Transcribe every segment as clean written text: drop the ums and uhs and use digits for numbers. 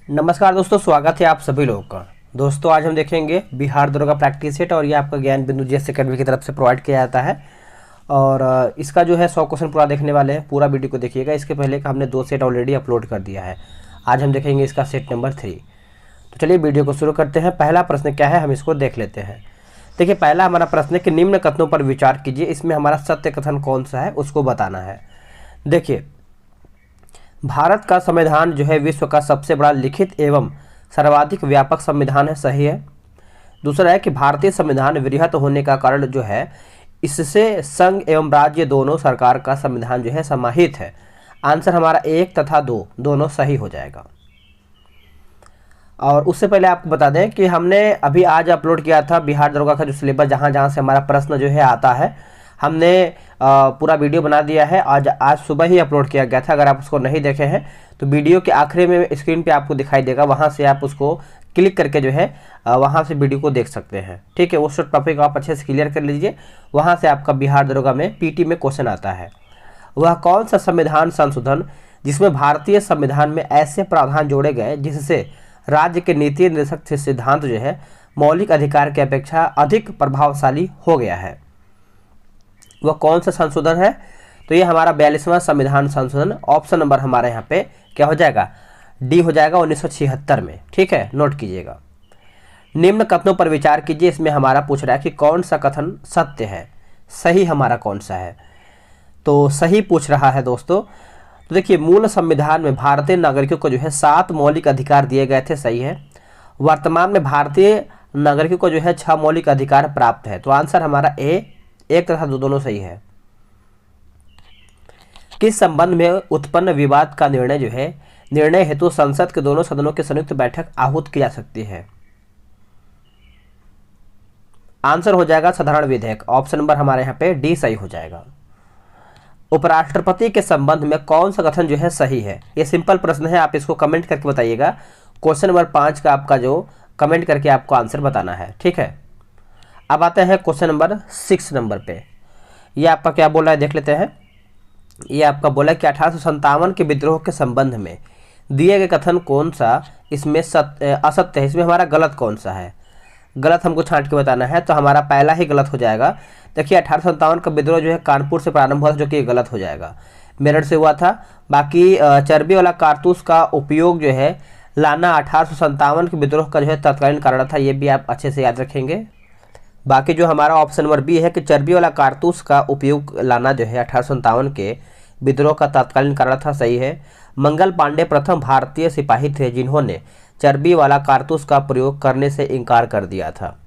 नमस्कार दोस्तों, स्वागत है आप सभी लोगों का। दोस्तों आज हम देखेंगे बिहार दरोगा प्रैक्टिस सेट और ये आपका ज्ञान बिंदु जीएस अकेडमी की तरफ से प्रोवाइड किया जाता है। और इसका जो है 100 क्वेश्चन पूरा देखने वाले हैं। पूरा वीडियो को देखिएगा। इसके पहले का हमने 2 सेट ऑलरेडी अपलोड कर दिया है। आज हम देखेंगे इसका सेट नंबर 3। तो चलिए वीडियो को शुरू करते हैं। पहला प्रश्न क्या है, हम इसको देख लेते हैं। देखिए, पहला हमारा प्रश्न है कि निम्न कथनों पर विचार कीजिए, इसमें हमारा सत्य कथन कौन सा है उसको बताना है। देखिए, भारत का संविधान जो है विश्व का सबसे बड़ा लिखित एवं सर्वाधिक व्यापक संविधान है, सही है। दूसरा है कि भारतीय संविधान वृहत होने का कारण जो है इससे संघ एवं राज्य दोनों सरकार का संविधान जो है समाहित है। आंसर हमारा 1 तथा 2 दोनों सही हो जाएगा। और उससे पहले आपको बता दें कि हमने अभी आज अपलोड किया था बिहार दरोगा का जो सिलेबस, जहाँ जहाँ से हमारा प्रश्न जो है आता है, हमने पूरा वीडियो बना दिया है। आज सुबह ही अपलोड किया गया था। अगर आप उसको नहीं देखे हैं तो वीडियो के आखिरी में स्क्रीन पे आपको दिखाई देगा, वहाँ से आप उसको क्लिक करके जो है वहाँ से वीडियो को देख सकते हैं। ठीक है, वो सब टॉपिक आप अच्छे से क्लियर कर लीजिए। वहाँ से आपका बिहार दरोगा में पीटी में क्वेश्चन आता है। वह कौन सा संविधान संशोधन जिसमें भारतीय संविधान में ऐसे प्रावधान जोड़े गए जिससे राज्य के नीति निर्देशक सिद्धांत जो है मौलिक अधिकार की अपेक्षा अधिक प्रभावशाली हो गया है? वह कौन सा संशोधन है? तो ये हमारा 42वां संविधान संशोधन। ऑप्शन नंबर हमारे यहाँ पे क्या हो जाएगा? डी हो जाएगा 1976 में। ठीक है, नोट कीजिएगा। निम्न कथनों पर विचार कीजिए, इसमें हमारा पूछ रहा है कि कौन सा कथन सत्य है, सही हमारा कौन सा है। तो सही पूछ रहा है दोस्तों। तो देखिए, मूल संविधान में भारतीय नागरिकों को जो है 7 मौलिक अधिकार दिए गए थे, सही है। वर्तमान में भारतीय नागरिकों को जो है 6 मौलिक अधिकार प्राप्त है। तो आंसर हमारा ए 1 तथा 2 दोनों सही है। किस संबंध में उत्पन्न विवाद का निर्णय जो है निर्णय हेतु संसद के दोनों सदनों की संयुक्त बैठक आहूत की जा सकती है? आंसर हो जाएगा साधारण विधेयक। ऑप्शन नंबर हमारे यहाँ पे डी सही हो जाएगा। उपराष्ट्रपति के संबंध में कौन सा कथन जो है सही है? ये सिंपल प्रश्न है, आप इसको कमेंट करके बताइएगा। क्वेश्चन नंबर 5 का आपका जो कमेंट करके आपको आंसर बताना है। ठीक है, अब आते हैं क्वेश्चन नंबर 6 नंबर पे। ये आपका क्या बोला है देख लेते हैं। ये आपका बोला है कि 1857 के विद्रोह के संबंध में दिए गए कथन कौन सा इसमें असत्य है, इसमें हमारा गलत कौन सा है? गलत हमको छांट के बताना है। तो हमारा पहला ही गलत हो जाएगा। देखिए, 1857 का विद्रोह जो है कानपुर से प्रारंभ हुआ था, जो कि गलत हो जाएगा, मेरठ से हुआ था। बाकी चर्बी वाला कारतूस का उपयोग जो है लाना 1857 के विद्रोह का जो है तत्कालीन कारण था, ये भी आप अच्छे से याद रखेंगे। बाकी जो हमारा ऑप्शन नंबर बी है कि चर्बी वाला कारतूस का उपयोग लाना जो है 1857 के विद्रोह का तत्कालीन कारण था, सही है। मंगल पांडे प्रथम भारतीय सिपाही थे जिन्होंने चर्बी वाला कारतूस का प्रयोग करने से इनकार कर दिया था।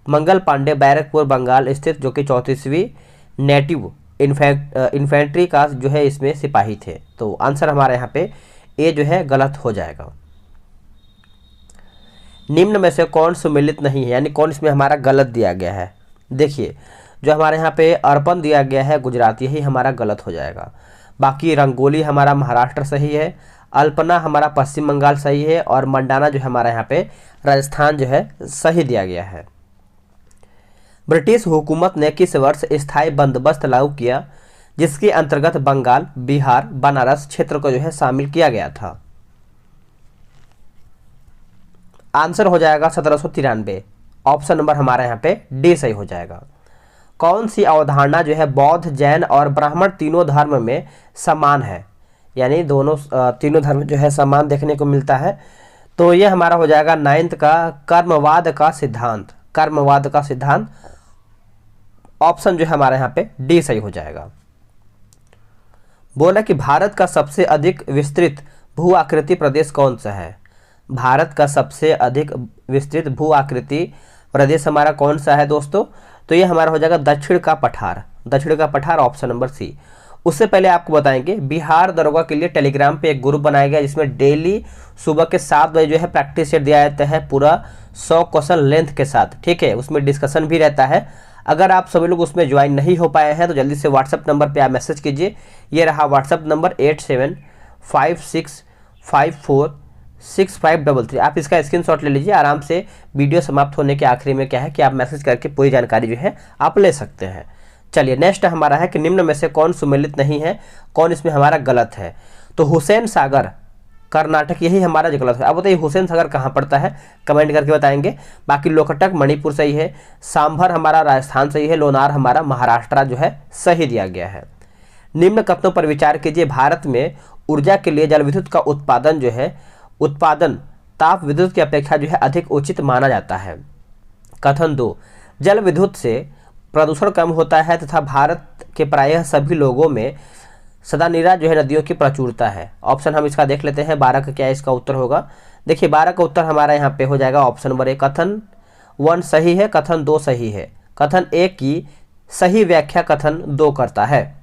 मंगल पांडे बैरकपुर बंगाल स्थित जो कि 34वीं नेटिव इन्फेंट्री का जो है इसमें सिपाही थे। तो आंसर हमारे यहाँ पे ए जो है गलत हो जाएगा। निम्न में से कौन सुमेलित नहीं है, यानी कौन इसमें हमारा गलत दिया गया है? देखिए, जो हमारे यहाँ पे अर्पण दिया गया है गुजराती, यही हमारा गलत हो जाएगा। बाकी रंगोली हमारा महाराष्ट्र सही है, अल्पना हमारा पश्चिम बंगाल सही है, और मंडाना जो है हमारा यहाँ पे राजस्थान जो है सही दिया गया है। ब्रिटिश हुकूमत ने किस वर्ष स्थायी बंदोबस्त लागू किया जिसके अंतर्गत बंगाल, बिहार, बनारस क्षेत्र को जो है शामिल किया गया था? आंसर हो जाएगा 1793। ऑप्शन नंबर हमारे यहाँ पे डी सही हो जाएगा। कौन सी अवधारणा जो है बौद्ध, जैन और ब्राह्मण तीनों धर्म में समान है, यानी दोनों तीनों धर्म जो है समान देखने को मिलता है? तो ये हमारा हो जाएगा 9th का कर्मवाद का सिद्धांत। कर्मवाद का सिद्धांत ऑप्शन जो है हमारे यहाँ पे डी सही हो जाएगा। बोला कि भारत का सबसे अधिक विस्तृत भू आकृति प्रदेश कौन सा है? भारत का सबसे अधिक विस्तृत भू आकृति प्रदेश हमारा कौन सा है दोस्तों? तो ये हमारा हो जाएगा दक्षिण का पठार। दक्षिण का पठार, ऑप्शन नंबर सी। उससे पहले आपको बताएंगे बिहार दरोगा के लिए टेलीग्राम पे एक ग्रुप बनाया गया जिसमें डेली सुबह के 7 बजे जो है प्रैक्टिस सेट दिया जाता है पूरा 100 क्वेश्चन लेंथ के साथ। ठीक है, उसमें डिस्कशन भी रहता है। अगर आप सभी लोग उसमें ज्वाइन नहीं हो पाए हैं तो जल्दी से व्हाट्सएप नंबर पे आप मैसेज कीजिए। ये रहा व्हाट्सएप नंबर 8756546533। आप इसका स्क्रीनशॉट ले लीजिए। आराम से वीडियो समाप्त होने के आखिरी में क्या है कि आप मैसेज करके पूरी जानकारी जो है आप ले सकते हैं। चलिए, नेक्स्ट हमारा है कि निम्न में से कौन सुमेलित नहीं है, कौन इसमें हमारा गलत है? तो हुसैन सागर कर्नाटक, यही हमारा जो गलत है। अब बताइए हुसैन सागर कहाँ पड़ता है, कमेंट करके बताएंगे। बाकी लोकटक मणिपुर सही है, सांभर हमारा राजस्थान सही है, लोनार हमारा महाराष्ट्र जो है सही दिया गया है। निम्न कथनों पर विचार कीजिए। भारत में ऊर्जा के लिए जल विद्युत का उत्पादन जो है, उत्पादन ताप विद्युत की अपेक्षा जो है अधिक उचित माना जाता है। कथन 2, जल विद्युत से प्रदूषण कम होता है तथा भारत के प्रायः सभी लोगों में सदानीरा जो है नदियों की प्रचुरता है। ऑप्शन हम इसका देख लेते हैं, 12 का क्या इसका उत्तर होगा। देखिए 12 का उत्तर हमारा यहाँ पे हो जाएगा ऑप्शन नंबर 1, कथन 1 सही है, कथन 2 सही है। कथन 1 की सही व्याख्या कथन 2 करता है।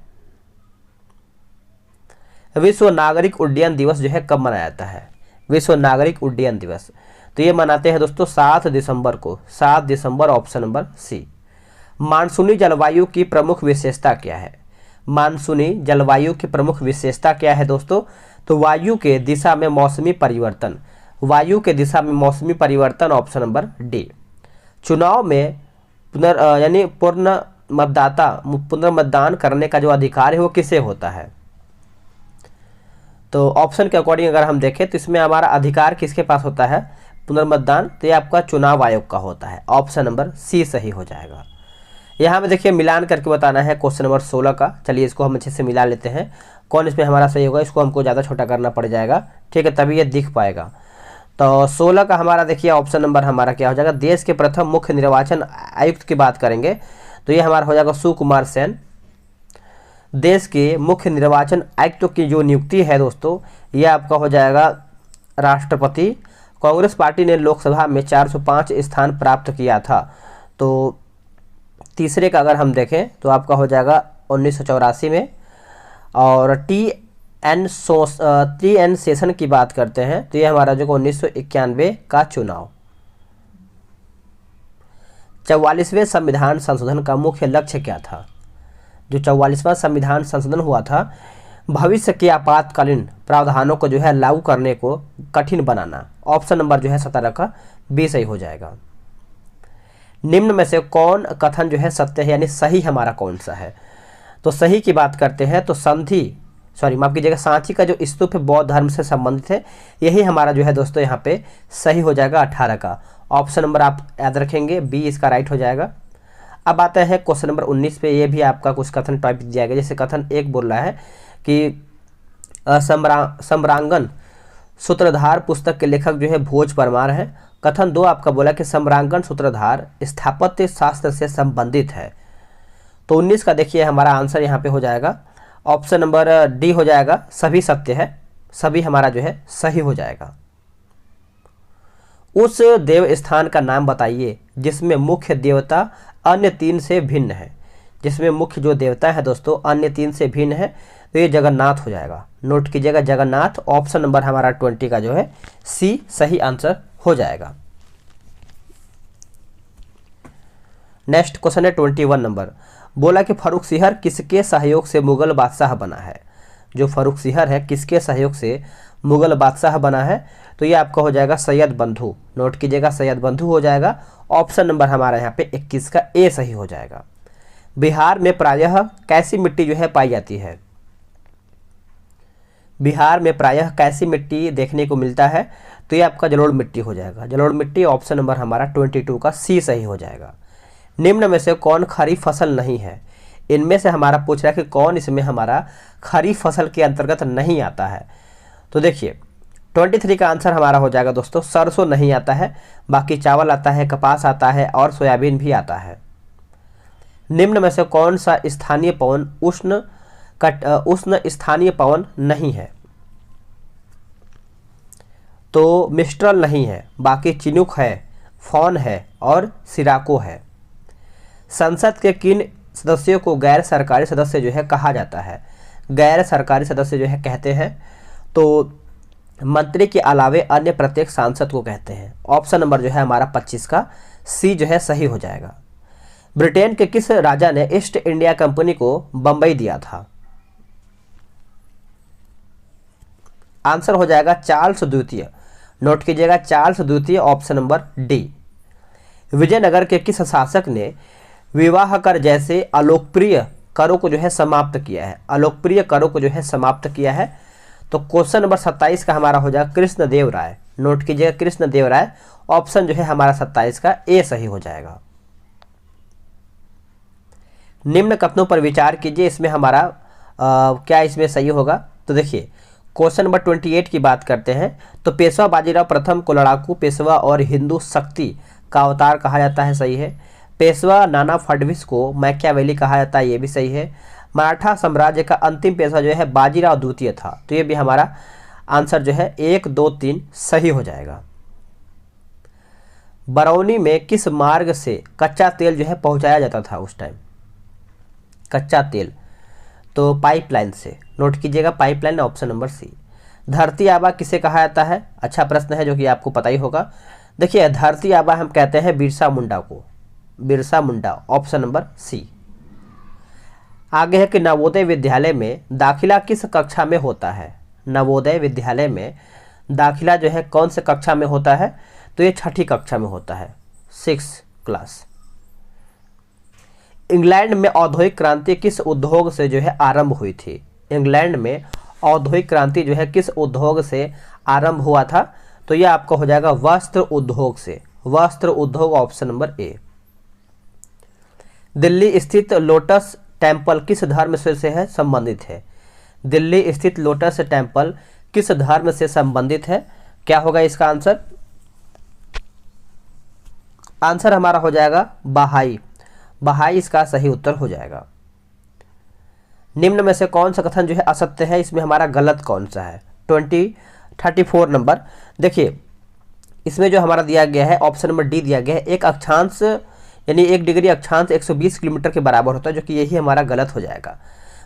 विश्व नागरिक उड्डयन दिवस जो है कब मनाया जाता है? विश्व नागरिक उड्डयन दिवस तो ये मनाते हैं दोस्तों 7 दिसंबर को, 7 दिसंबर, ऑप्शन नंबर सी। मानसूनी जलवायु की प्रमुख विशेषता क्या है? मानसूनी जलवायु की प्रमुख विशेषता क्या है दोस्तों? तो वायु के दिशा में मौसमी परिवर्तन, वायु के दिशा में मौसमी परिवर्तन, ऑप्शन नंबर डी। चुनाव में पुनर्मतदान करने का जो अधिकार है वो किसे होता है? तो ऑप्शन के अकॉर्डिंग अगर हम देखें तो इसमें हमारा अधिकार किसके पास होता है पुनर्मतदान? तो ये आपका चुनाव आयोग का होता है, ऑप्शन नंबर सी सही हो जाएगा। यहाँ में देखिए मिलान करके बताना है क्वेश्चन नंबर 16 का। चलिए इसको हम अच्छे से मिला लेते हैं, कौन इसमें हमारा सही होगा। इसको हमको ज़्यादा छोटा करना पड़ जाएगा, ठीक है, तभी ये दिख पाएगा। तो 16 का हमारा देखिए ऑप्शन नंबर हमारा क्या हो जाएगा? देश के प्रथम मुख्य निर्वाचन आयुक्त की बात करेंगे तो ये हमारा हो जाएगा सुकुमार सेन। देश के मुख्य निर्वाचन आयुक्त की जो नियुक्ति है दोस्तों ये आपका हो जाएगा राष्ट्रपति। कांग्रेस पार्टी ने लोकसभा में 405 स्थान प्राप्त किया था। तो तीसरे का अगर हम देखें तो आपका हो जाएगा 1984 में। और टी एन सेशन की बात करते हैं तो ये हमारा जो 1991 का चुनाव। 44वें संविधान संशोधन का मुख्य लक्ष्य क्या था? जो 44वां संविधान संशोधन हुआ था, भविष्य के आपातकालीन प्रावधानों को जो है लागू करने को कठिन बनाना। ऑप्शन नंबर जो है 17 का बी सही हो जाएगा। निम्न में से कौन कथन जो है सत्य है, यानी सही हमारा कौन सा है? तो सही की बात करते हैं तो माफ कीजिएगा, सांची का जो स्तूप है बौद्ध धर्म से संबंधित है, यही हमारा जो है दोस्तों यहाँ पे सही हो जाएगा 18 का। ऑप्शन नंबर आप याद रखेंगे, बी इसका राइट हो जाएगा। अब आता है क्वेश्चन नंबर 19 पे, ये भी आपका कुछ कथन टाइप दिया गया। जैसे कथन 1 बोल रहा है कि सम्रांगण सूत्रधार पुस्तक के लेखक जो है भोज परमार है। कथन 2 आपका बोला कि सम्रांगण सूत्रधार स्थापत्य शास्त्र से संबंधित है। तो 19 का देखिए हमारा आंसर यहाँ पे हो जाएगा ऑप्शन नंबर डी हो जाएगा, सभी सत्य है, सभी हमारा जो है सही हो जाएगा। उस देव स्थान का नाम बताइए जिसमें मुख्य देवता अन्य 3 से भिन्न है। जिसमें मुख्य जो देवता है दोस्तों अन्य 3 से भिन्न है, तो ये जगन्नाथ हो जाएगा। नोट कीजिएगा जगन्नाथ, ऑप्शन नंबर हमारा 20 का जो है सी सही आंसर हो जाएगा। नेक्स्ट क्वेश्चन है 21 नंबर। बोला कि फर्रुखसिहर किसके सहयोग से मुगल बादशाह बना है? जो फर्रुखसिहर है किसके सहयोग से मुगल बादशाह बना है? तो ये आपका हो जाएगा सैयद बंधु। नोट कीजिएगा सैयद बंधु हो जाएगा। ऑप्शन नंबर हमारा यहाँ पे 21 का ए सही हो जाएगा। बिहार में प्रायः कैसी मिट्टी जो है पाई जाती है? बिहार में प्रायः कैसी मिट्टी देखने को मिलता है? तो ये आपका जलोढ़ मिट्टी हो जाएगा। जलोढ़ मिट्टी, ऑप्शन नंबर हमारा 22 का सी सही हो जाएगा। निम्न में से कौन खरीफ फसल नहीं है? इनमें से हमारा पूछ रहा है कि कौन इसमें हमारा खरीफ फसल के अंतर्गत नहीं आता है। तो देखिए 23 का आंसर हमारा हो जाएगा दोस्तों सरसों नहीं आता है, बाकी चावल आता है, कपास आता है और सोयाबीन भी आता है। निम्न में से कौन सा स्थानीय पवन उष्ण स्थानीय पवन नहीं है? तो मिस्ट्रल नहीं है, बाकी चिनुक है, फॉन है और सिराको है। संसद के किन सदस्यों को गैर सरकारी सदस्य जो है कहा जाता है? गैर सरकारी सदस्य जो है कहते हैं तो मंत्री के अलावे अन्य प्रत्येक सांसद को कहते हैं। ऑप्शन नंबर जो है हमारा 25 का सी जो है सही हो जाएगा। ब्रिटेन के किस राजा ने ईस्ट इंडिया कंपनी को बंबई दिया था? आंसर हो जाएगा चार्ल्स द्वितीय। नोट कीजिएगा चार्ल्स द्वितीय, ऑप्शन नंबर डी। विजयनगर के किस शासक ने विवाह कर जैसे अलोकप्रिय करों को जो है समाप्त किया है? अलोकप्रिय करों को जो है समाप्त किया है। तो क्वेश्चन नंबर 27 का हमारा हो जाएगा कृष्णदेव राय। नोट कीजिएगा कृष्णदेव राय, ऑप्शन जो है हमारा 27 का ए सही हो जाएगा। निम्न कथनों पर विचार कीजिए, इसमें हमारा क्या इसमें सही होगा। तो देखिए क्वेश्चन नंबर 28 की बात करते हैं। तो पेशवा बाजीराव प्रथम को लड़ाकू पेशवा और हिंदू शक्ति का अवतार कहा जाता है, सही है। पेशवा नाना फडणवीस को मैकियावेली कहा जाता है, ये भी सही है। मराठा साम्राज्य का अंतिम पेशवा जो है बाजीराव द्वितीय था, तो ये भी हमारा आंसर जो है 1, 2, 3 सही हो जाएगा। बरौनी में किस मार्ग से कच्चा तेल जो है पहुंचाया जाता था उस टाइम, कच्चा तेल, तो पाइपलाइन से। नोट कीजिएगा पाइपलाइन, ऑप्शन नंबर सी। धरती आबा किसे कहा जाता है, अच्छा प्रश्न है जो कि आपको पता ही होगा। देखिए धरती आबा हम कहते हैं बिरसा मुंडा को, Birsa Munda, option number C. आगे है कि नवोदय विद्यालय में दाखिला किस कक्षा में होता है। नवोदय विद्यालय में दाखिला जो है कौन से कक्षा में होता है, तो ये 6ठी कक्षा में होता है, 6th क्लास। इंग्लैंड में औद्योगिक क्रांति किस उद्योग से जो है आरंभ हुई थी। इंग्लैंड में औद्योगिक क्रांति जो है किस उद्योग से आरंभ हुआ था, तो यह आपका हो जाएगा वस्त्र उद्योग से, वस्त्र उद्योग, ऑप्शन नंबर ए। दिल्ली स्थित लोटस टेम्पल किस धर्म से है संबंधित है। दिल्ली स्थित लोटस टेम्पल किस धर्म से संबंधित है, क्या होगा इसका आंसर। आंसर हमारा हो जाएगा बहाई, बहाई इसका सही उत्तर हो जाएगा। निम्न में से कौन सा कथन जो है असत्य है, इसमें हमारा गलत कौन सा है। 34 नंबर, देखिए इसमें जो हमारा दिया गया है ऑप्शन नंबर डी दिया गया है, एक अक्षांश यानी 1 डिग्री अक्षांश 120 किलोमीटर के बराबर होता है, जो कि यही हमारा गलत हो जाएगा।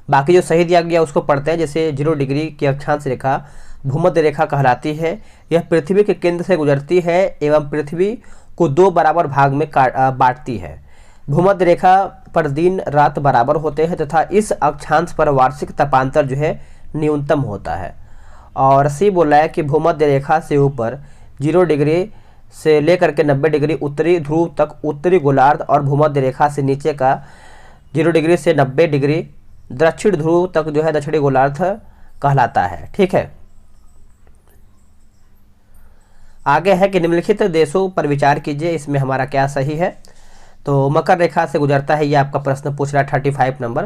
बाकी जो सही दिया गया उसको पढ़ते हैं। जैसे 0 डिग्री की अक्षांश रेखा भूमध्य रेखा कहलाती है, यह पृथ्वी के केंद्र से गुजरती है एवं पृथ्वी को 2 बराबर भाग में बांटती है। भूमध्य रेखा पर दिन रात बराबर होते हैं तथा इस अक्षांश पर वार्षिक तापांतर जो है न्यूनतम होता है। और सी बोला है कि भूमध्य रेखा से ऊपर 0 डिग्री से लेकर के 90 डिग्री उत्तरी ध्रुव तक उत्तरी गोलार्ध और भूमध्य रेखा से नीचे का 0 डिग्री से 90 डिग्री दक्षिण ध्रुव तक जो है दक्षिणी गोलार्ध कहलाता है। ठीक है, आगे है कि निम्नलिखित देशों पर विचार कीजिए, इसमें हमारा क्या सही है। तो मकर रेखा से गुजरता है, ये आपका प्रश्न पूछ रहा है 35 नंबर।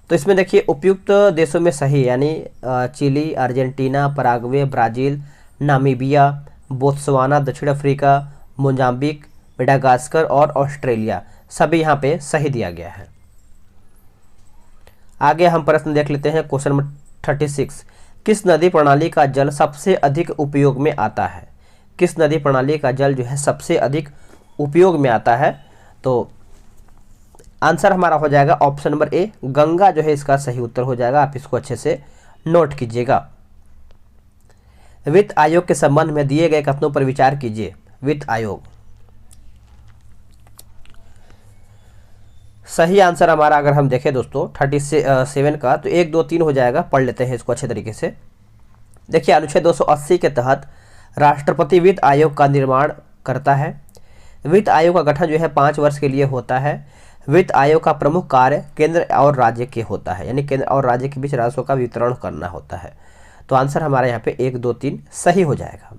तो इसमें देखिए उपयुक्त देशों में सही यानी Chile, Argentina, Paraguay, Brazil, Namibia, Botswana, दक्षिण अफ्रीका, मोजाम्बिक, मेडागास्कर और ऑस्ट्रेलिया, सभी यहाँ पे सही दिया गया है। आगे हम प्रश्न देख लेते हैं क्वेश्चन नंबर 36। किस नदी प्रणाली का जल सबसे अधिक उपयोग में आता है। किस नदी प्रणाली का जल जो है सबसे अधिक उपयोग में आता है, तो आंसर हमारा हो जाएगा ऑप्शन नंबर ए, गंगा जो है इसका सही उत्तर हो जाएगा। आप इसको अच्छे से नोट कीजिएगा। वित्त आयोग के संबंध में दिए गए कथनों पर विचार कीजिए। वित्त आयोग, सही आंसर हमारा अगर हम देखें दोस्तों 37 का, तो 1, 2, 3 हो जाएगा। पढ़ लेते हैं इसको अच्छे तरीके से। देखिए अनुच्छेद 280 के तहत राष्ट्रपति वित्त आयोग का निर्माण करता है। वित्त आयोग का गठन जो है 5 वर्ष के लिए होता है। वित्त आयोग का प्रमुख कार्य केंद्र और राज्य के होता है, यानी केंद्र और राज्य के बीच राजस्व का वितरण करना होता है। तो आंसर हमारे यहाँ पे 1, 2, 3 सही हो जाएगा।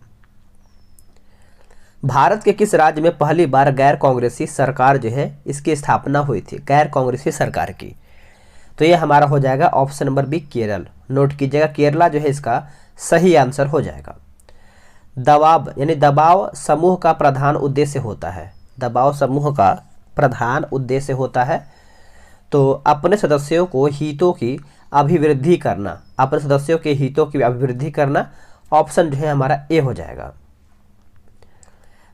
भारत के किस राज्य में पहली बार गैर कांग्रेसी सरकार जो है इसकी स्थापना हुई थी, गैर कांग्रेसी सरकार की, तो ये हमारा हो जाएगा option number B, Kerala. Note कीजिएगा केरला जो है इसका सही आंसर हो जाएगा। दबाव यानी दबाव समूह का प्रधान उद्देश्य होता है। दबाव समूह का प्रधान उद्देश्य होता है तो अपने सदस्यों को हितों की अभिवृद्धि करना, अपने सदस्यों के हितों की अभिवृद्धि करना, ऑप्शन जो है हमारा ए हो जाएगा।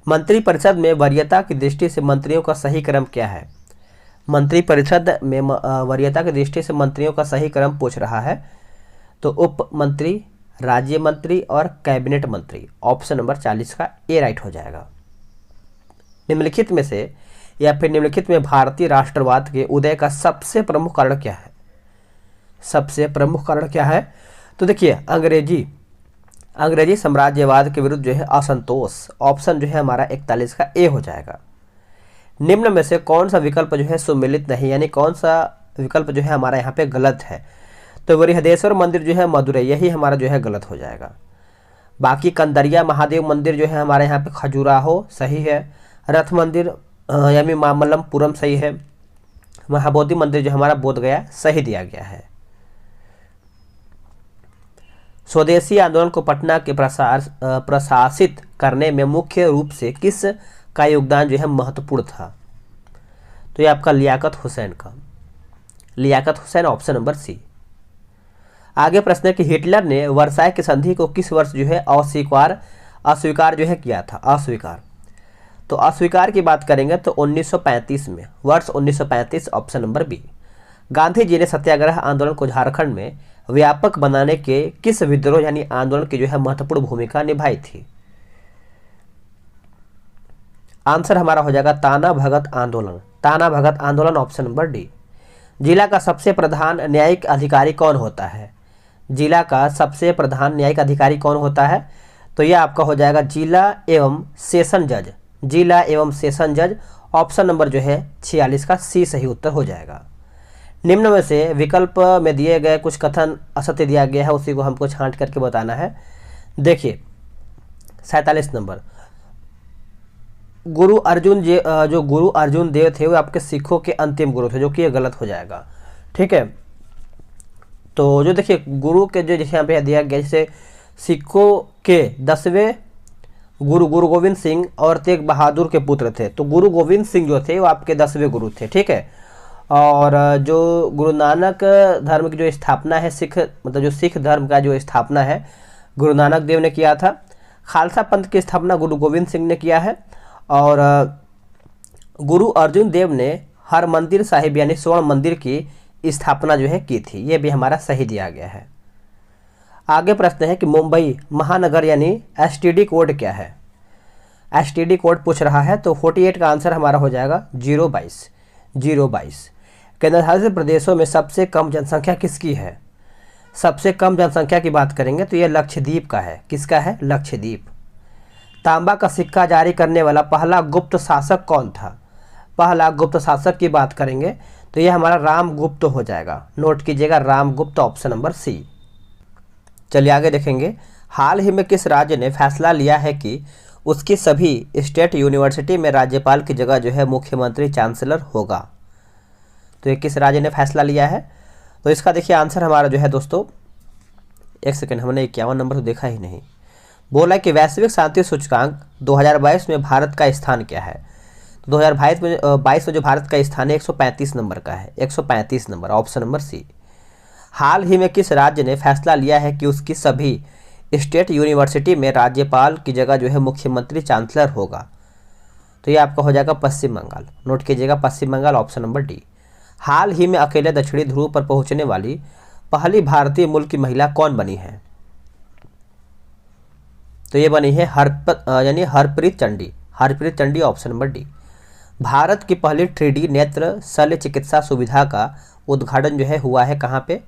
मंत्रिपरिषद में वरीयता की दृष्टि से मंत्रियों का सही क्रम क्या है। मंत्रिपरिषद में वरीयता की दृष्टि से मंत्रियों का सही क्रम पूछ रहा है, तो उप मंत्री, राज्य मंत्री और कैबिनेट मंत्री, ऑप्शन नंबर 40 का ए राइट हो जाएगा। निम्नलिखित में से या फिर निम्नलिखित में भारतीय राष्ट्रवाद के उदय का सबसे प्रमुख कारण क्या है। सबसे प्रमुख कारण क्या है, तो देखिए अंग्रेजी साम्राज्यवाद के विरुद्ध जो है असंतोष, ऑप्शन जो है हमारा 41 का ए हो जाएगा। निम्न में से कौन सा विकल्प जो है सुमेलित नहीं, यानी कौन सा विकल्प जो है हमारा यहाँ पे गलत है, तो बृहदेश्वर मंदिर जो है मदुरई, यही हमारा जो है गलत हो जाएगा। बाकी कंदरिया महादेव मंदिर जो है हमारे यहाँ पे खजुराहो सही है। रथ मंदिर यानी मामल्लपुरम सही है। महाबोधि मंदिर जो हमारा बोध गया सही दिया गया है। स्वदेशी आंदोलन को पटना के प्रशासित करने में मुख्य रूप से किस का योगदान जो है महत्वपूर्ण था? तो ये आपका लियाकत हुसैन का, Liaquat Hussain option number C. आगे प्रश्न है कि हिटलर ने वर्साय की संधि को किस वर्ष जो है अस्वीकार जो है किया था? अस्वीकार, तो अस्वीकार की बात करेंगे तो 1935 में, वर्ष 1935 option number B. Gandhi ji ने सत्याग्रह आंदोलन को झारखंड में व्यापक बनाने के किस विद्रोह यानी आंदोलन की जो है महत्वपूर्ण भूमिका निभाई थी? आंसर हमारा हो जाएगा ताना भगत आंदोलन, ताना भगत आंदोलन ऑप्शन नंबर डी। जिला का सबसे प्रधान न्यायिक अधिकारी कौन होता है? जिला का सबसे प्रधान न्यायिक अधिकारी कौन होता है? तो यह आपका हो जाएगा जिला एवं सेशन जज, जिला एवं सेशन जज ऑप्शन नंबर जो है 46 का सी सही उत्तर हो जाएगा। निम्न में से विकल्प में दिए गए कुछ कथन असत्य दिया गया है, उसी को हमको छांट करके बताना है। देखिए 47 नंबर, गुरु अर्जुन जो गुरु अर्जुन देव थे वो आपके सिखों के अंतिम गुरु थे, जो कि ये गलत हो जाएगा। ठीक है, तो जो देखिए गुरु के जो जैसे यहाँ पे दिया गया, जैसे सिखों के 10वें गुरु गुरु गोविंद सिंह और तेग बहादुर के पुत्र थे, तो गुरु गोविंद सिंह जो थे वो आपके 10वें गुरु थे। ठीक है, और जो गुरु नानक धर्म की जो स्थापना है, सिख मतलब जो सिख धर्म का जो स्थापना है गुरु नानक देव ने किया था। खालसा पंथ की स्थापना गुरु गोविंद सिंह ने किया है। और गुरु अर्जुन देव ने हरमंदिर साहिब यानी स्वर्ण मंदिर की स्थापना जो है की थी, ये भी हमारा सही दिया गया है। आगे प्रश्न है कि मुंबई महानगर यानी एसटीडी कोड क्या है? एसटीडी कोड पूछ रहा है, तो 48 का आंसर हमारा हो जाएगा 022। 022 केंद्रशासित प्रदेशों में सबसे कम जनसंख्या किसकी है? सबसे कम जनसंख्या की बात करेंगे तो यह लक्षद्वीप का है। किसका है? लक्षद्वीप। तांबा का सिक्का जारी करने वाला पहला गुप्त शासक कौन था? पहला गुप्त शासक की बात करेंगे तो यह हमारा रामगुप्त हो जाएगा। नोट कीजिएगा रामगुप्त ऑप्शन नंबर सी। चलिए आगे देखेंगे, हाल ही में किस राज्य ने फैसला लिया है कि उसकी सभी स्टेट यूनिवर्सिटी में राज्यपाल की जगह जो है मुख्यमंत्री चांसलर होगा? तो ये किस राज्य ने फैसला लिया है? तो इसका देखिए आंसर हमारा जो है दोस्तों, एक सेकेंड, हमने 51 नंबर तो देखा ही नहीं। बोला कि वैश्विक शांति सूचकांक 2022 में भारत का स्थान क्या है? तो 2022 में जो भारत का स्थान है 135 नंबर का है, 135 नंबर ऑप्शन नंबर सी। हाल ही में किस राज्य ने फैसला लिया है कि उसकी सभी स्टेट यूनिवर्सिटी में राज्यपाल की जगह जो है मुख्यमंत्री चांसलर होगा? तो ये आपका हो जाएगा पश्चिम बंगाल। नोट कीजिएगा पश्चिम बंगाल ऑप्शन नंबर डी। हाल ही में अकेले दक्षिणी ध्रुव पर पहुंचने वाली पहली भारतीय मूल की महिला कौन बनी है? तो ये बनी है Harpreet Chandi, Harpreet Chandi option number D. Bharat की पहली 3D नेत्र शल्य चिकित्सा सुविधा का उद्घाटन जो है हुआ है कहाँ पे?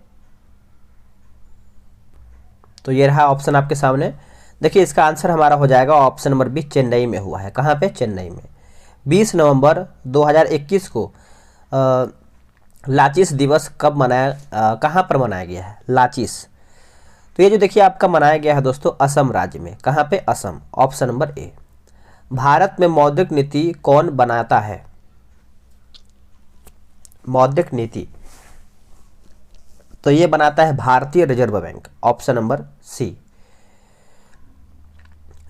तो ये रहा ऑप्शन आपके सामने। देखिए इसका आंसर हमारा हो जाएगा ऑप्शन नंबर बी, चेन्नई में हुआ है। कहाँ पे? चेन्नई में। 20 नवंबर 2021 को लाचिस दिवस कब मनाया, कहाँ पर मनाया गया है? लाचिस। तो ये जो देखिए आपका मनाया गया है दोस्तों असम राज्य में। कहाँ पे? Assam option number A. Bharat में मौद्रिक नीति कौन बनाता है? मौद्रिक नीति तो ये बनाता है भारतीय reserve bank option number C.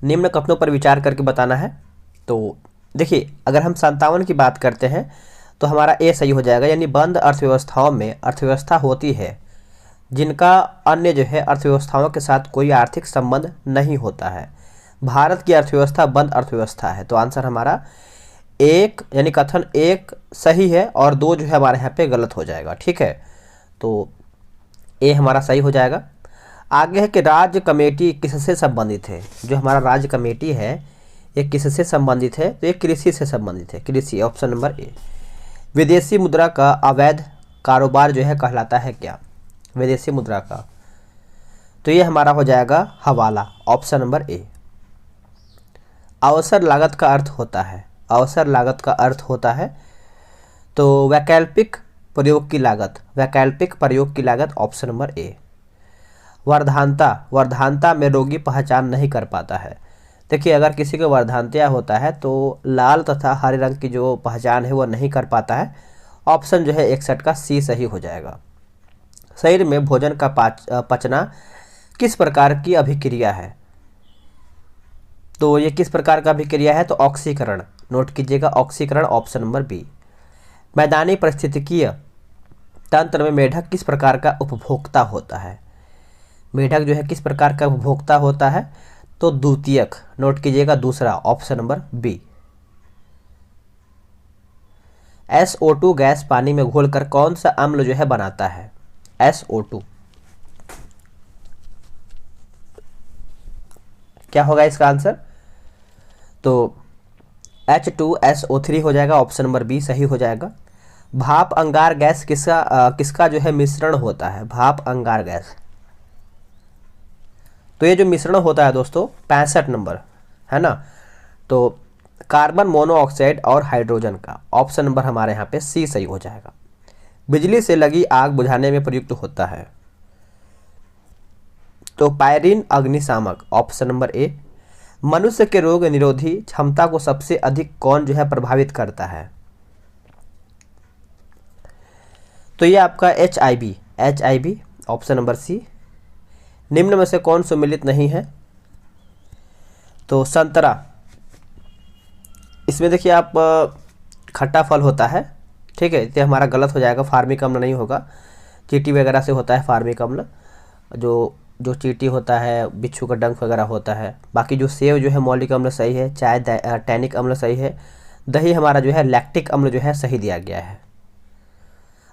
निम्न कथनों पर विचार करके बताना है। तो देखिए अगर हम 57 की बात करते हैं तो हमारा ए सही हो जाएगा, यानी बंद अर्थव्यवस्थाओं में अर्थव्यवस्था होती है जिनका अन्य जो है अर्थव्यवस्थाओं के साथ कोई आर्थिक संबंध नहीं होता है। भारत की अर्थव्यवस्था बंद अर्थव्यवस्था है। तो आंसर हमारा एक यानी कथन एक सही है और दो जो है हमारे यहाँ पे गलत हो जाएगा। ठीक है, तो ए हमारा सही हो जाएगा। आगे है कि राज्य कमेटी किससे संबंधित है? जो हमारा राज्य कमेटी है ये किससे संबंधित है? तो ये कृषि से संबंधित है, कृषि ऑप्शन नंबर ए। विदेशी मुद्रा का अवैध कारोबार जो है कहलाता है क्या? विदेशी मुद्रा का, तो ये हमारा हो जाएगा हवाला ऑप्शन नंबर ए। अवसर लागत का अर्थ होता है, अवसर लागत का अर्थ होता है तो वैकल्पिक प्रयोग की लागत, वैकल्पिक प्रयोग की लागत ऑप्शन नंबर ए। वर्धांता, वर्धांता में रोगी पहचान नहीं कर पाता है। देखिए अगर किसी को वर्धांत्या होता है तो लाल तथा हरे रंग की जो पहचान है वो नहीं कर पाता है। ऑप्शन जो है 61 का सी सही हो जाएगा। शरीर में भोजन का पचना किस प्रकार की अभिक्रिया है? तो ये किस प्रकार का अभिक्रिया है? तो ऑक्सीकरण, नोट कीजिएगा ऑक्सीकरण ऑप्शन नंबर बी। मैदानी पारिस्थितिकीय तंत्र में मेढक किस प्रकार का उपभोक्ता होता है? मेढक जो है किस प्रकार का उपभोक्ता होता है? तो द्वितीयक, नोट कीजिएगा दूसरा option number B. SO2 gas पानी में घोलकर कौन सा अम्ल जो है बनाता है? SO2 क्या होगा इसका आंसर? तो H2SO3 हो जाएगा, ऑप्शन नंबर बी सही हो जाएगा। भाप अंगार गैस किसका जो है मिश्रण होता है? भाप अंगार गैस, तो ये जो मिश्रण होता है दोस्तों 65 नंबर है ना, तो कार्बन मोनोऑक्साइड और हाइड्रोजन का, ऑप्शन नंबर हमारे यहाँ पे सी सही हो जाएगा। बिजली से लगी आग बुझाने में प्रयुक्त होता है, तो पायरीन अग्निशामक, ऑप्शन नंबर ए। मनुष्य के रोग निरोधी क्षमता को सबसे अधिक कौन जो है प्रभावित करता है? तो ये आपका HIV, ऑप्शन नंबर सी। निम्न में से कौन सुमेलित नहीं है? तो संतरा, इसमें देखिए आप खट्टा फल होता है, ठीक है, ये हमारा गलत हो जाएगा, फार्मिक अम्ल नहीं होगा। चींटी वगैरह से होता है फार्मिक अम्ल, जो चींटी होता है, बिच्छू का डंक वगैरह होता है। बाकी जो सेब जो है मौलिक अम्ल सही है, चाय टैनिक अम्ल सही है, दही हमारा जो है लैक्टिक अम्ल जो है सही दिया गया है।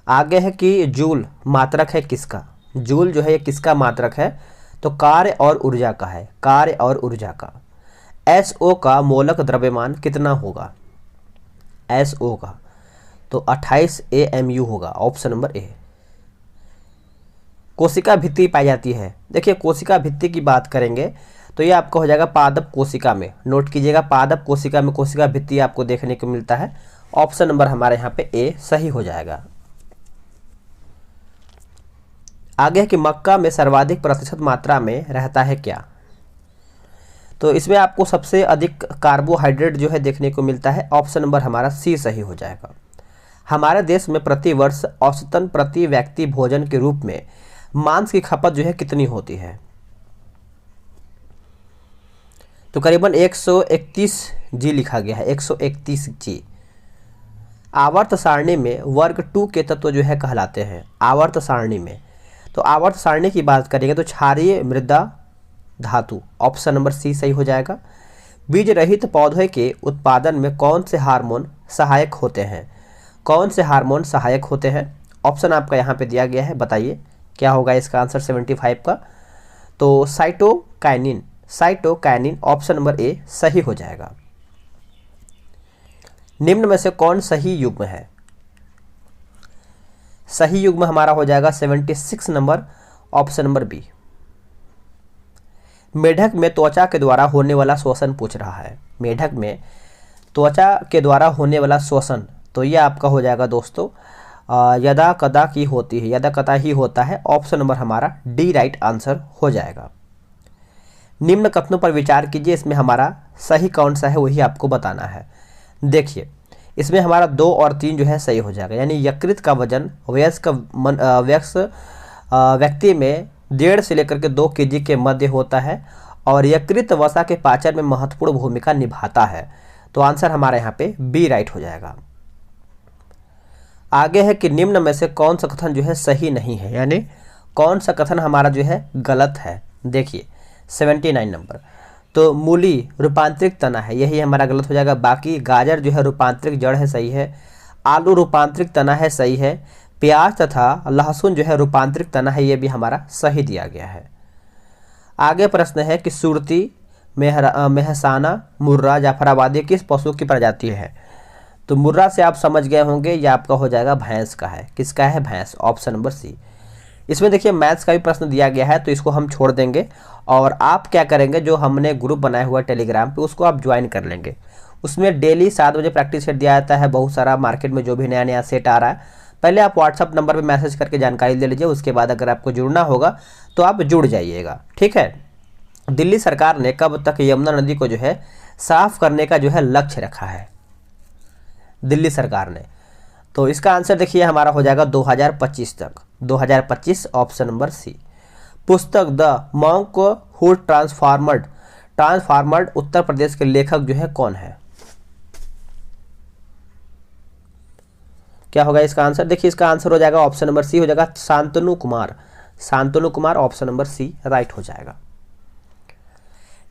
आगे है कि जूल मात्रक है किसका? जूल जो है ये किसका मात्रक है? तो कार्य और ऊर्जा का है, कार्य और ऊर्जा का। SO का मोलक द्रव्यमान कितना होगा? SO का तो 28 AMU होगा, ऑप्शन नंबर ए। कोशिका भित्ति पाई जाती है, देखिए कोशिका भित्ति की बात करेंगे तो ये आपको हो जाएगा पादप कोशिका में, नोट कीजिएगा पादप कोशिका में कोशिका भित्ति आपको देखने को मिलता है। ऑप्शन नंबर हमारे यहाँ पे ए सही हो जाएगा। आगे है कि मक्का में सर्वाधिक प्रतिशत मात्रा में रहता है क्या? तो इसमें आपको सबसे अधिक कार्बोहाइड्रेट जो है देखने को मिलता है, ऑप्शन नंबर हमारा सी सही हो जाएगा। हमारे देश में प्रति वर्ष औसतन प्रति व्यक्ति भोजन के रूप में मांस की खपत जो है कितनी होती है? तो करीबन 131 जी लिखा गया है, 131 जी। आवर्त सारणी में वर्ग 2 के तत्व जो है कहलाते हैं, आवर्त सारणी में। तो आवर्त सारणी की बात करेंगे तो क्षारीय मृदा धातु, ऑप्शन नंबर सी सही हो जाएगा। बीज रहित पौधे के उत्पादन में कौन से हार्मोन सहायक होते हैं? कौन से हार्मोन सहायक होते हैं? ऑप्शन आपका यहाँ पे दिया गया है, बताइए क्या होगा इसका आंसर 75 का? तो cytokinin, cytokinin option number A सही हो जाएगा। निम्न में से कौन सही युग्म है? सही युग्म हमारा हो जाएगा 76 नंबर, ऑप्शन नंबर बी। मेढक में त्वचा के द्वारा होने वाला श्वसन पूछ रहा है, मेढक में त्वचा के द्वारा होने वाला श्वसन, तो ये आपका हो जाएगा दोस्तों यदा कदा की होती है, यदा कदा ही होता है, ऑप्शन नंबर हमारा डी राइट आंसर हो जाएगा। निम्न कथनों पर विचार कीजिए, इसमें हमारा सही कौन सा है वही आपको बताना है। देखिए इसमें हमारा 2 और 3 जो है सही हो जाएगा, यानी यकृत का वजन वयस्क व्यक्ति में 1.5 से लेकर के 2 केजी के मध्य होता है और यकृत वसा के पाचन में महत्वपूर्ण भूमिका निभाता है, तो आंसर हमारे यहाँ पे बी राइट हो जाएगा। आगे है कि निम्न में से कौन सा कथन जो है सही नहीं है, यानी कौन सा कथन हमारा जो है गलत है। देखिए 79 नंबर, तो मूली रूपांतरिक तना है, यही हमारा गलत हो जाएगा। बाकी गाजर जो है रूपांतरिक जड़ है, सही है। आलू रूपांतरिक तना है, सही है। प्याज तथा लहसुन जो है रूपांतरिक तना है, ये भी हमारा सही दिया गया है। आगे प्रश्न है कि सुरती, मेहसाना, मुर्रा, जाफराबादी किस पशु की प्रजाति है? तो मुर्रा से आप समझ गए होंगे, ये आपका हो जाएगा भैंस का है। किसका है? भैंस, ऑप्शन नंबर सी। इसमें देखिए मैथ्स का भी प्रश्न दिया गया है, तो इसको हम छोड़ देंगे और आप क्या करेंगे, जो हमने ग्रुप बनाया हुआ टेलीग्राम पे उसको आप ज्वाइन कर लेंगे। उसमें डेली 7 बजे प्रैक्टिस सेट दिया जाता है, बहुत सारा मार्केट में जो भी नया नया सेट आ रहा है पहले आप व्हाट्सअप नंबर पे मैसेज करके जानकारी ले लीजिए, उसके बाद अगर आपको जुड़ना होगा तो आप जुड़ जाइएगा, ठीक है। दिल्ली सरकार ने कब तक यमुना नदी को जो है साफ करने का जो है लक्ष्य रखा है दिल्ली सरकार ने? तो इसका आंसर देखिए हमारा हो जाएगा 2025 तक, 2025 ऑप्शन नंबर सी। पुस्तक the monk who ट्रांसफॉर्मर्ड Uttar Pradesh के लेखक जो है कौन है? क्या होगा इसका आंसर? देखिए इसका आंसर हो जाएगा ऑप्शन नंबर सी हो जाएगा, Shantanu Kumar. Shantanu Kumar option number C right हो जाएगा।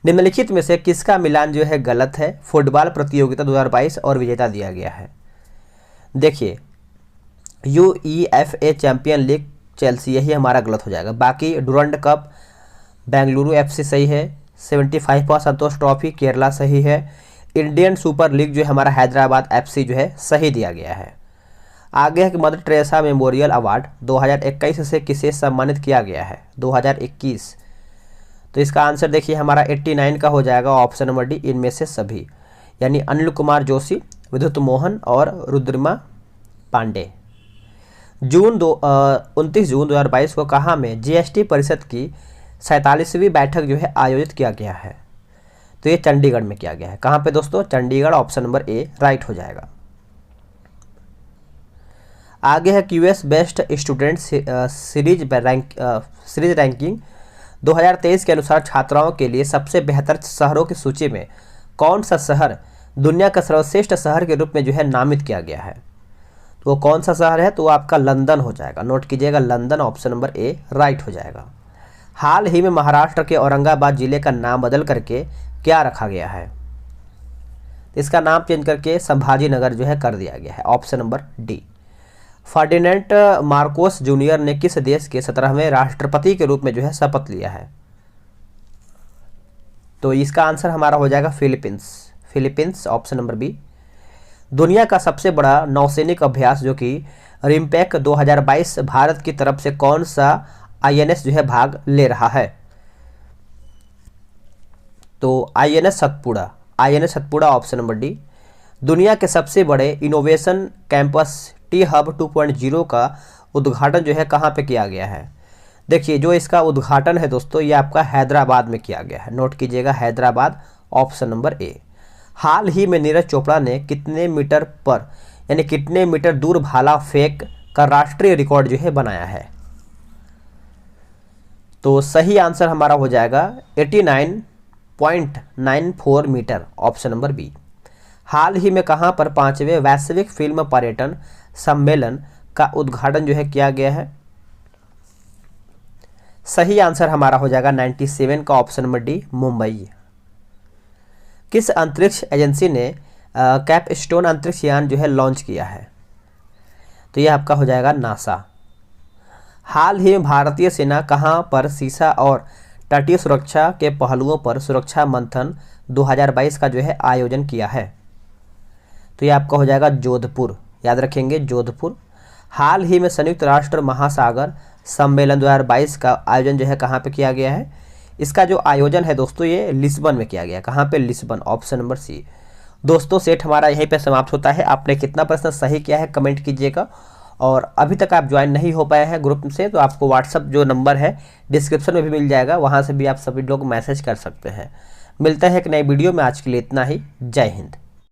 निम्नलिखित में से किसका मिलान जो है गलत है? फुटबॉल प्रतियोगिता 2022 और विजेता दिया गया है। देखिए UEFA चैंपियन लीग चेल्सी, यही हमारा गलत हो जाएगा। बाकी डुरंड कप बेंगलुरु FC सही है। 75वां संतोष ट्रॉफी केरला सही है। इंडियन सुपर लीग जो है हमारा हैदराबाद FC जो है सही दिया गया है। आगे है कि मदर टेरेसा मेमोरियल अवार्ड 2021 से किसे सम्मानित किया गया है? 2021। तो इसका आंसर देखिए हमारा 89 का हो जाएगा ऑप्शन नंबर डी, इनमें से सभी, यानी अनिल कुमार जोशी, विद्युत मोहन और रुद्रिमा पांडे। 29 जून 2022 को कहाँ में GST परिषद की 47वीं बैठक जो है आयोजित किया गया है? तो ये चंडीगढ़ में किया गया है। कहाँ पे दोस्तों? Chandigarh, option number A right हो जाएगा। आगे है QS best student series ranking 2023 के अनुसार छात्राओं के लिए सबसे बेहतर शहरों की सूची में कौन सा शहर दुनिया का सर्वश्रेष्ठ शहर के रूप में जो है नामित किया गया है? तो वो कौन सा शहर है? तो वो आपका लंदन हो जाएगा। नोट कीजिएगा, London option number A right हो जाएगा। हाल ही में महाराष्ट्र के औरंगाबाद जिले का नाम बदल करके क्या रखा गया है? इसका नाम चेंज करके संभाजी नगर जो है कर दिया गया है, option number D. Ferdinand Marcos junior ने किस देश के 17वें राष्ट्रपति के रूप में जो है शपथ लिया है? तो इसका आंसर हमारा हो जाएगा फिलीपींस ऑप्शन नंबर बी। दुनिया का सबसे बड़ा नौसैनिक अभ्यास जो कि रिम्पैक 2022 भारत की तरफ से कौन सा INS जो है भाग ले रहा है? तो INS Satpura option number D. दुनिया के सबसे बड़े इनोवेशन कैंपस टी हब 2.0 का उद्घाटन जो है कहाँ पे किया गया है? देखिए जो इसका उद्घाटन है दोस्तों ये आपका हैदराबाद में किया गया है। नोट कीजिएगा, हैदराबाद ऑप्शन नंबर ए। हाल ही में नीरज चोपड़ा ने कितने मीटर पर यानी कितने मीटर दूर भाला फेंक का राष्ट्रीय रिकॉर्ड जो है बनाया है? तो सही आंसर हमारा हो जाएगा 89.94 मीटर, ऑप्शन नंबर बी। हाल ही में कहां पर 5वें वैश्विक फिल्म पर्यटन सम्मेलन का उद्घाटन जो है किया गया है? सही आंसर हमारा हो जाएगा 97 का ऑप्शन नंबर डी, मुंबई। किस अंतरिक्ष एजेंसी ने कैपस्टोन अंतरिक्ष यान जो है लॉन्च किया है? तो यह आपका हो जाएगा नासा। हाल ही में भारतीय सेना कहां पर सीसा और तटीय सुरक्षा के पहलुओं पर सुरक्षा मंथन 2022 का जो है आयोजन किया है? तो यह आपका हो जाएगा जोधपुर, याद रखेंगे जोधपुर। हाल ही में संयुक्त राष्ट्र महासागर सम्मेलन 2022 का आयोजन जो है कहाँ पे किया गया है? इसका जो आयोजन है दोस्तों ये लिस्बन में किया गया। कहाँ पे? Lisbon, option number C. दोस्तों सेट हमारा यहीं पे समाप्त होता है। आपने कितना प्रश्न सही किया है कमेंट कीजिएगा, और अभी तक आप ज्वाइन नहीं हो पाए हैं ग्रुप से तो आपको व्हाट्सअप जो नंबर है डिस्क्रिप्शन में भी मिल जाएगा, वहाँ से भी आप सभी लोग मैसेज कर सकते हैं। मिलते हैं एक नई वीडियो में, आज के लिए इतना ही। जय हिंद।